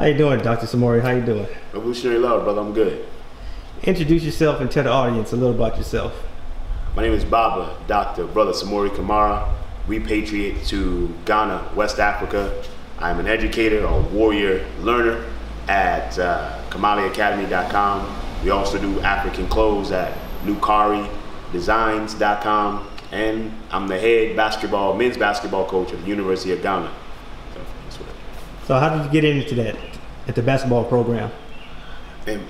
How you doing, Dr. Samori? How you doing? Revolutionary love, brother. I'm good. Introduce yourself and tell the audience a little about yourself. My name is Baba, Dr. Brother Samori Camara, repatriate to Ghana, West Africa. I'm an educator, a warrior learner at KamaliAcademy.com. We also do African clothes at NukariDesigns.com. And I'm the head men's basketball coach at the University of Ghana. So how did you get into that at the basketball program? And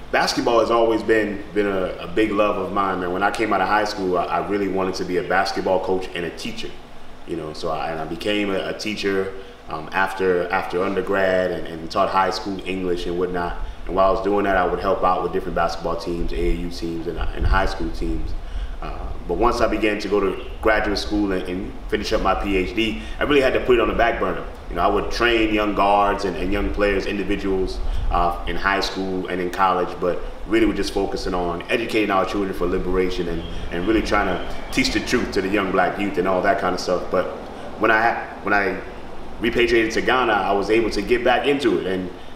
basketball has always been a big love of mine, man. When I came out of high school, I really wanted to be a basketball coach and a teacher. You know, so I became a teacher after undergrad and taught high school English and whatnot. And while I was doing that, I would help out with different basketball teams, AAU teams, and high school teams. But once I began to go to graduate school and finish up my PhD, I really had to put it on the back burner. You know, I would train young guards and young players, individuals in high school and in college, but really we're just focusing on educating our children for liberation and really trying to teach the truth to the young black youth and all that kind of stuff. But when I repatriated to Ghana, I was able to get back into it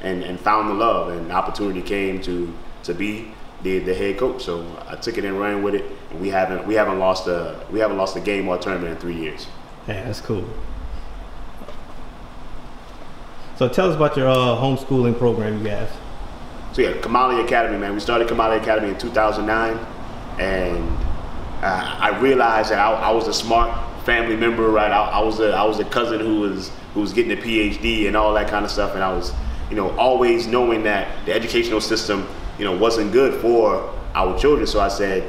and found the love, and the opportunity came to be the head coach. So I took it and ran with it, and we haven't lost a game or a tournament in 3 years. Yeah, that's cool. So tell us about your homeschooling program you guys. So yeah, Kamali Academy, man. We started Kamali Academy in 2009, and I realized that I was a smart family member, right? I was a cousin who was getting a PhD and all that kind of stuff, and I was, you know, always knowing that the educational system, you know, wasn't good for our children. So I said,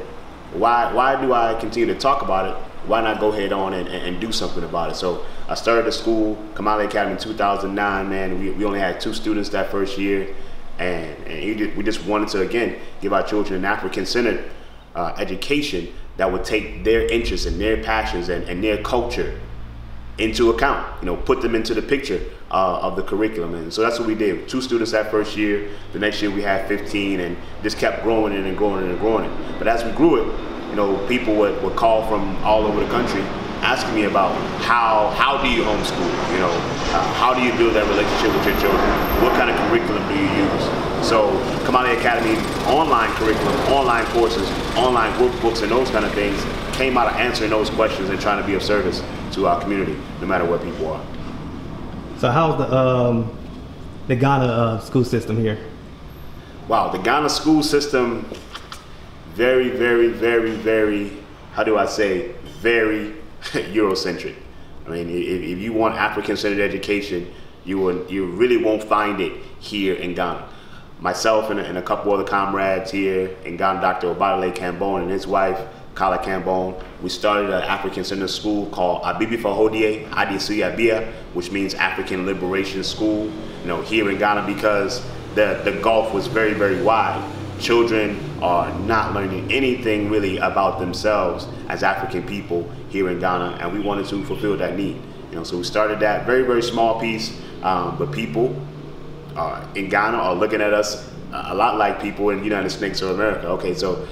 why do I continue to talk about it? Why not go head on and do something about it? So I started a school, Kamali Academy, in 2009, man. We only had 2 students that first year, and we just wanted to, again, give our children an African-centered education that would take their interests and their passions and their culture into account, you know, put them into the picture of the curriculum. And so that's what we did. 2 students that first year. The next year we had 15, and just kept growing it and growing it and growing it. But as we grew it, you know, people would call from all over the country asking me about how do you homeschool, you know, how do you build that relationship with your children? What kind of curriculum do you use? So Kamali Academy, online curriculum, online courses, online workbooks, and those kind of things came out of answering those questions and trying to be of service to our community, no matter where people are. So how's the Ghana school system here? Wow, the Ghana school system, very, very, very, very, how do I say, very Eurocentric. I mean, if you want African-centered education, you really won't find it here in Ghana. Myself and a couple other comrades here in Ghana, Dr. Obadale Cambone and his wife, Kala Cambone, we started an African-centered school called Abibi Fahodie Adisuyabia, which means African Liberation School, you know, here in Ghana, because the gulf was very, very wide. Children are not learning anything really about themselves as African people here in Ghana, and we wanted to fulfill that need. You know, so we started that very, very small piece, but people in Ghana are looking at us a lot like people in the United States of America. Okay, so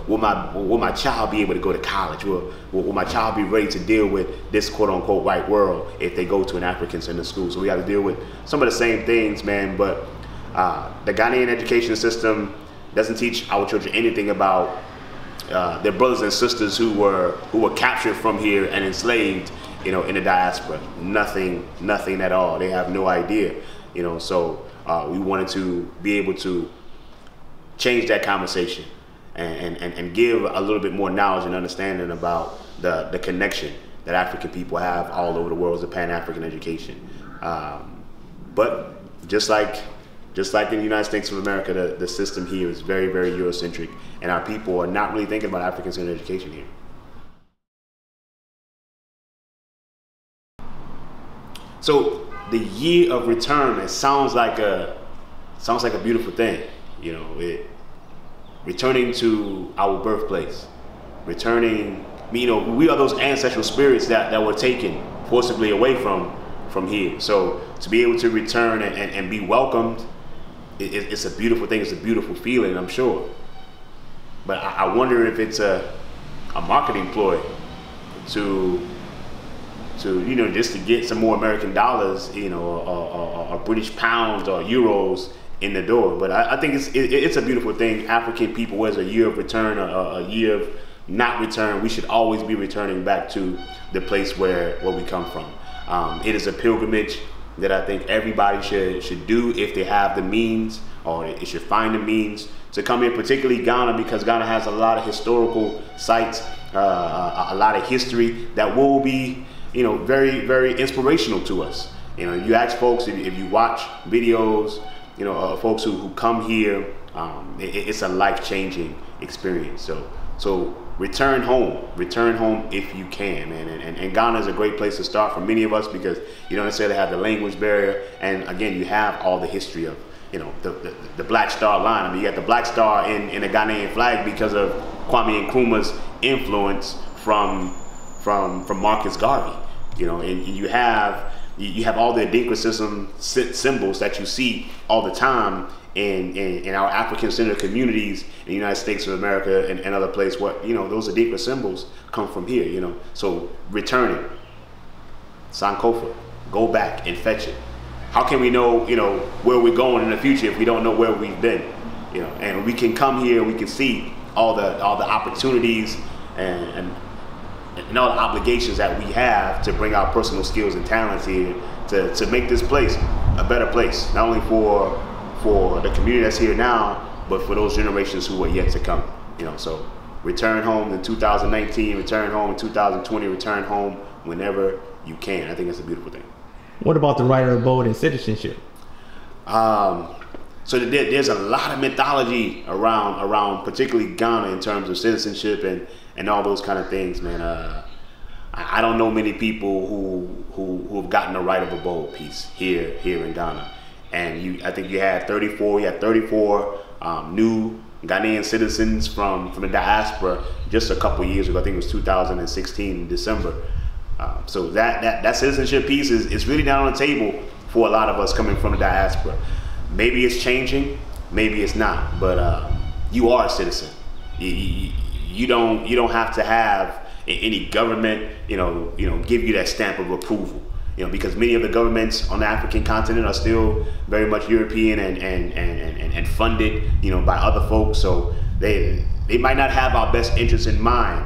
will my child be able to go to college? Will my child be ready to deal with this quote-unquote white world if they go to an African-centered school? So we have to deal with some of the same things, man. But the Ghanaian education system doesn't teach our children anything about their brothers and sisters who were captured from here and enslaved, you know, in the diaspora. Nothing at all. They have no idea, you know. So we wanted to be able to change that conversation and give a little bit more knowledge and understanding about the connection that African people have all over the world as a Pan-African education. But just like in the United States of America, the system here is very, very Eurocentric, and our people are not really thinking about African-centered education here. So the year of return, it sounds like a beautiful thing, you know. Returning to our birthplace, returning. You know, we are those ancestral spirits that were taken forcibly away from here. So to be able to return and be welcomed, it's a beautiful thing. It's a beautiful feeling, I'm sure. But I wonder if it's a marketing ploy to just to get some more American dollars, or British pounds or euros in the door. But I think it's a beautiful thing. African people, whether it's a year of return or a year of not return, we should always be returning back to the place where we come from. It is a pilgrimage that I think everybody should do if they have the means, or it should find the means to come in, particularly Ghana, because Ghana has a lot of historical sites, a lot of history that will be, very, very inspirational to us. You ask folks, if you watch videos, folks who come here, it's a life-changing experience. So return home if you can, man. And Ghana is a great place to start for many of us, because you don't necessarily have the language barrier, and again, you have all the history of, the Black Star Line. I mean, you got the Black Star in the Ghanaian flag because of Kwame Nkrumah's influence from Marcus Garvey. And you have all the Adinkra symbols that you see all the time in our African-centered communities in the United States of America and other places. Those Adinkra symbols come from here. So return it, Sankofa, go back and fetch it. How can we know, where we're going in the future if we don't know where we've been? And we can come here, we can see all the opportunities and all the obligations that we have to bring our personal skills and talents here to make this place a better place, not only for the community that's here now, but for those generations who are yet to come. So return home in 2019, return home in 2020, return home whenever you can. I think that's a beautiful thing. What about the right of abode and citizenship? So there's a lot of mythology around particularly Ghana in terms of citizenship and all those kind of things, man. I don't know many people who have gotten the right of abode piece here in Ghana. And I think you had 34 new Ghanaian citizens from the diaspora just a couple years ago. I think it was 2016 in December. So that citizenship piece is really not on the table for a lot of us coming from the diaspora. Maybe it's changing, maybe it's not, but you are a citizen. You don't have to have any government, give you that stamp of approval. Because many of the governments on the African continent are still very much European and funded, by other folks. So they might not have our best interests in mind,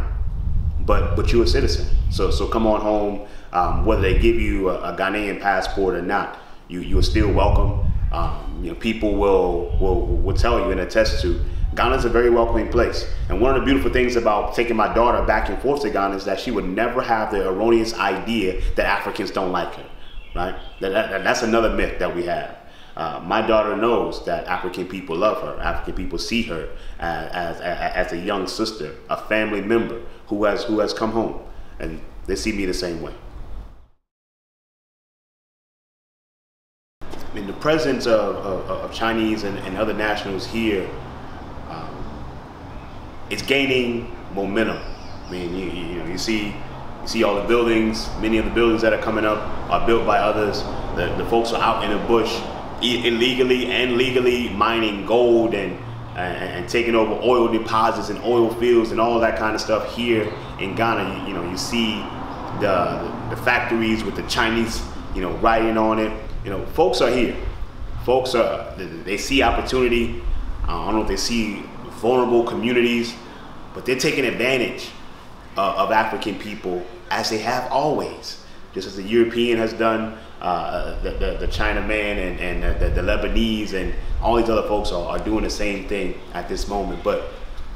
but you're a citizen. So come on home, whether they give you a Ghanaian passport or not, you are still welcome. People will tell you and attest to Ghana's a very welcoming place. And one of the beautiful things about taking my daughter back and forth to Ghana is that she would never have the erroneous idea that Africans don't like her, right? That's another myth that we have. My daughter knows that African people love her. African people see her as a young sister, a family member who has come home, and they see me the same way. I mean, the presence of Chinese and other nationals here, it's gaining momentum. I mean, you see all the buildings. Many of the buildings that are coming up are built by others. The folks are out in the bush, illegally and legally mining gold and taking over oil deposits and oil fields and all that kind of stuff here in Ghana. You see the factories with the Chinese, writing on it. Folks are here. Folks they see opportunity. I don't know if they see vulnerable communities, but they're taking advantage of African people, as they have always, just as the European has done, the Chinaman and the Lebanese and all these other folks are doing the same thing at this moment. But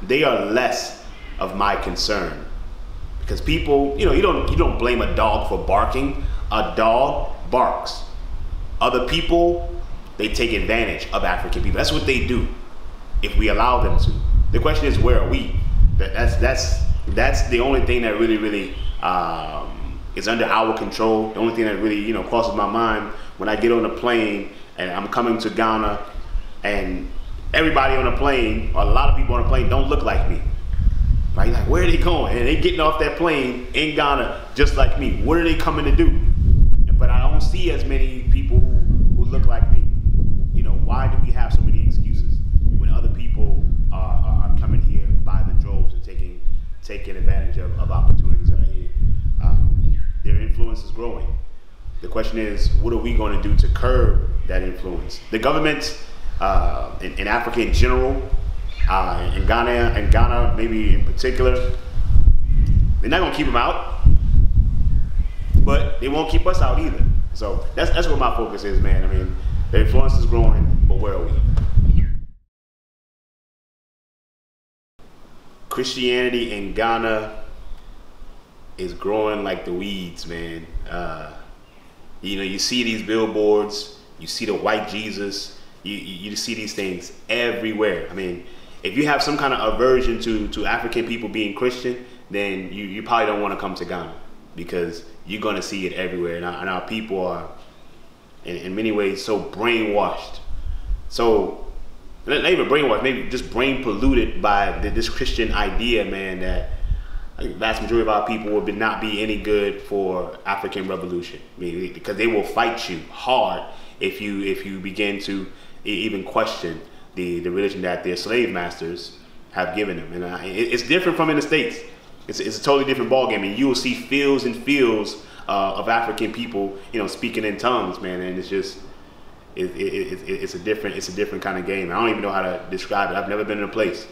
they are less of my concern, because people, you don't blame a dog for barking. A dog barks. Other people, they take advantage of African people. That's what they do, if we allow them to. The question is, where are we? That's the only thing that really is under our control. The only thing that really crosses my mind when I get on a plane and I'm coming to Ghana, and everybody on the plane, or a lot of people on the plane, don't look like me. Right? Like, where are they going? And they getting off that plane in Ghana just like me. What are they coming to do? But I don't see as many people who look like me. Why do we have so many excuses when other people are coming here by the droves and taking advantage of opportunities that are here? They're influencing influence is growing. The question is, what are we going to do to curb that influence? The government in Africa in general, in Ghana maybe in particular, they're not going to keep them out, but they won't keep us out either. So that's what my focus is, man. I mean, the influence is growing, but where are we? Christianity in Ghana is growing like the weeds, man. You know, you see these billboards, you see the white Jesus, you see these things everywhere. I mean, if you have some kind of aversion to African people being Christian, then you probably don't want to come to Ghana, because you're going to see it everywhere. And our people are, in many ways, so brainwashed. So, not even brainwashed, maybe just brain polluted by this Christian idea, man, that the vast majority of our people would not be any good for African revolution. I mean, because they will fight you hard if you begin to even question the religion that their slave masters have given them. And it's different from in the States. It's a totally different ballgame. And you will see fields and fields of African people, you know, speaking in tongues, man. And it's just, it's a different kind of game. I don't even know how to describe it. I've never been in a place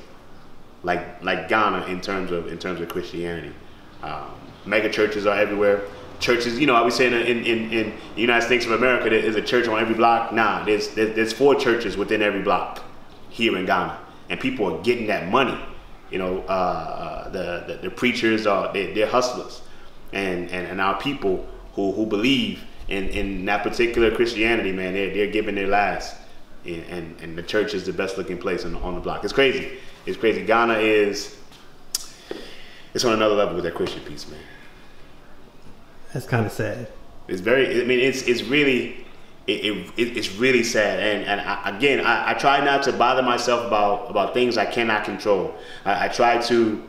like Ghana in terms of Christianity. Mega churches are everywhere. Churches, you know, I was saying in the United States of America, there is a church on every block. Nah, there's 4 churches within every block here in Ghana, and people are getting that money. You know, the preachers they're hustlers, and our people who believe in that particular Christianity, man, they're giving their last, and the church is the best looking place on the block. It's crazy. It's crazy. Ghana it's on another level with that Christian piece, man. That's kind of sad. It's very. I mean, it's really sad. And again, I try not to bother myself about things I cannot control. I try to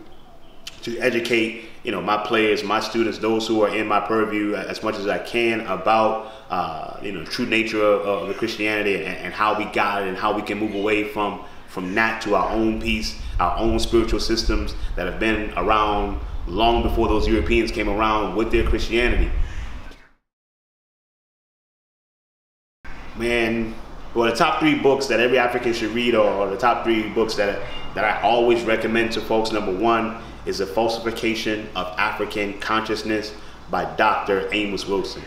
educate, you know, my players, my students, those who are in my purview as much as I can about you know, true nature of the Christianity and how we got it and how we can move away from that to our own peace, our own spiritual systems that have been around long before those Europeans came around with their Christianity. Man, well, the top 3 books that every African should read, or the top 3 books that I always recommend to folks. Number 1 is The Falsification of African Consciousness by Dr. Amos Wilson.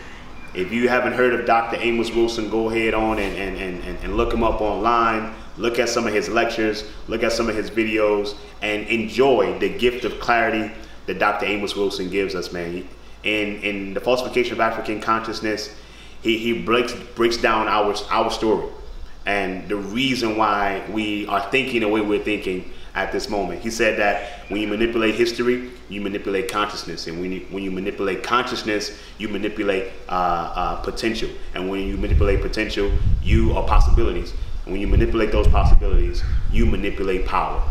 If you haven't heard of Dr. Amos Wilson, go ahead on and look him up online. Look at some of his lectures, look at some of his videos, and enjoy the gift of clarity that Dr. Amos Wilson gives us, man. In The Falsification of African Consciousness, he breaks down our story and the reason why we are thinking the way we're thinking at this moment. He said that when you manipulate history, you manipulate consciousness, and when you manipulate consciousness, you manipulate potential, and when you manipulate potential, you are possibilities, and when you manipulate those possibilities, you manipulate power.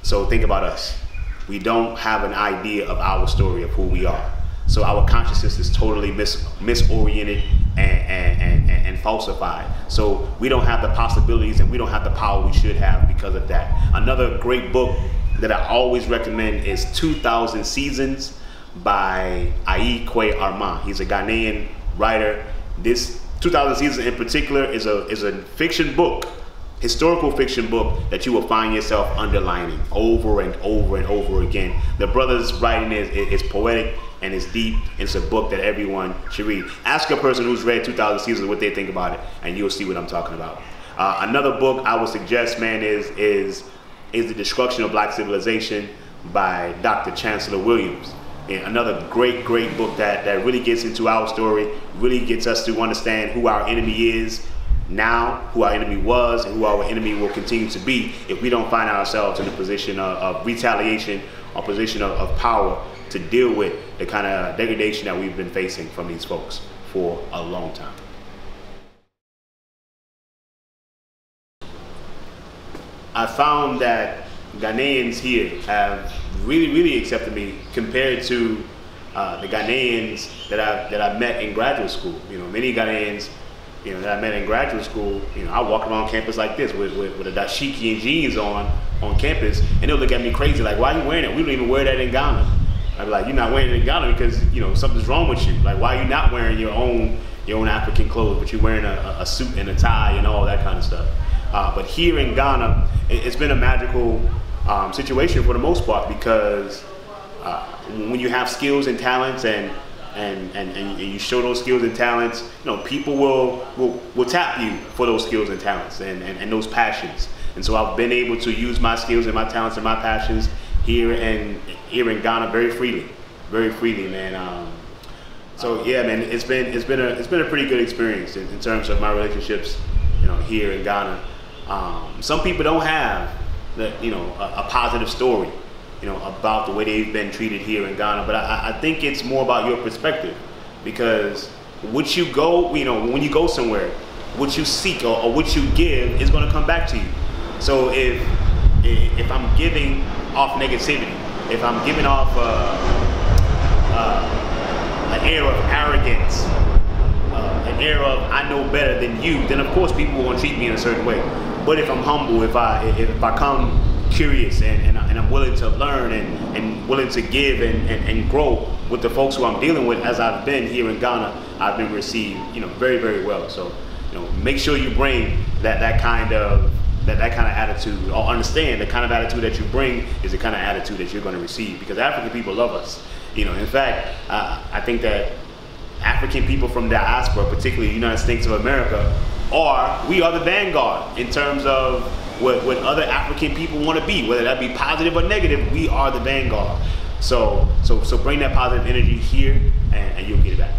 So think about us. We don't have an idea of our story, of who we are. So our consciousness is totally misoriented and falsified. So we don't have the possibilities and we don't have the power we should have because of that. Another great book that I always recommend is 2000 Seasons by Aikwe Armand. He's a Ghanaian writer. This 2000 Seasons in particular is a fiction book, historical fiction book that you will find yourself underlining over and over and over again. The brother's writing is poetic and it's deep. It's a book that everyone should read. Ask a person who's read 2000 Seasons what they think about it, and you'll see what I'm talking about. Another book I would suggest, man, is The Destruction of Black Civilization by Dr. Chancellor Williams. And another great book that really gets into our story, really gets us to understand who our enemy is now, who our enemy was, and who our enemy will continue to be if we don't find ourselves in a position of retaliation or position of power to deal with the kind of degradation that we've been facing from these folks for a long time. I found that Ghanaians here have really accepted me compared to the Ghanaians that I met in graduate school. You know, many Ghanaians, you know, that I met in graduate school, you know, I walk around campus like this with a dashiki and jeans on campus, and they'll look at me crazy like, why are you wearing it? We don't even wear that in Ghana. I'd be like, you're not wearing it in Ghana because, you know, something's wrong with you. Like, why are you not wearing your own African clothes, but you're wearing a suit and a tie and all that kind of stuff. But here in Ghana, it's been a magical situation for the most part, because when you have skills and talents and you show those skills and talents, you know, people will tap you for those skills and talents and those passions. And so I've been able to use my skills and my talents and my passions here in Ghana very freely, man. So yeah, man, it's been a pretty good experience in terms of my relationships, you know, here in Ghana. Some people don't have a positive story, you know, about the way they've been treated here in Ghana, but I think it's more about your perspective, because what you go, you know, when you go somewhere, what you seek or what you give is going to come back to you. So if I'm giving off negativity, if I'm giving off an air of arrogance, an air of I know better than you, then of course people will treat me in a certain way. But if I'm humble, if I come curious and I'm willing to learn and willing to give and grow with the folks who I'm dealing with, as I've been here in Ghana, I've been received, you know, very, very well. So, you know, make sure you bring that kind of attitude, or understand the kind of attitude that you bring is the kind of attitude that you're going to receive, because African people love us. You know, in fact, I think that African people from diaspora, particularly the United States of America, we are the vanguard in terms of what other African people want to be, whether that be positive or negative. We are the vanguard. So bring that positive energy here, and you'll get it back.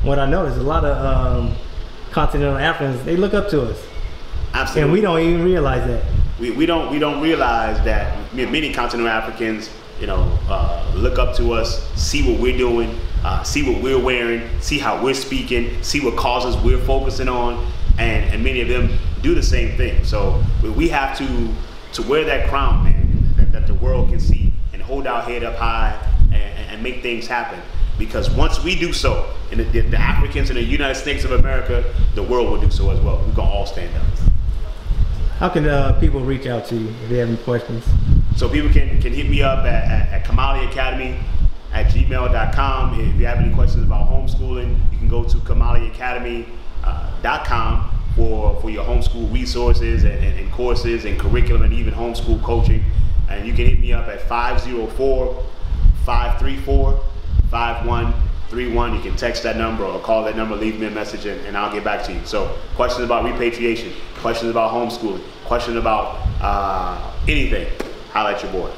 What I noticed, a lot of continental Africans, they look up to us. Absolutely. And we don't even realize that. We don't realize that many continental Africans, you know, look up to us, see what we're doing, see what we're wearing, see how we're speaking, see what causes we're focusing on, and many of them do the same thing. So we have to wear that crown, man, that the world can see, and hold our head up high and make things happen. Because once we do so, and the Africans in the United States of America, the world will do so as well. We're gonna all stand up. How can people reach out to you if they have any questions? So people can hit me up at kamaliacademy@gmail.com. If you have any questions about homeschooling, you can go to kamaliacademy.com for your homeschool resources and courses and curriculum and even homeschool coaching. And you can hit me up at 504-534-5131. You can text that number or call that number, leave me a message, and I'll get back to you. So questions about repatriation, questions about homeschooling, questions about anything, holla at your boy.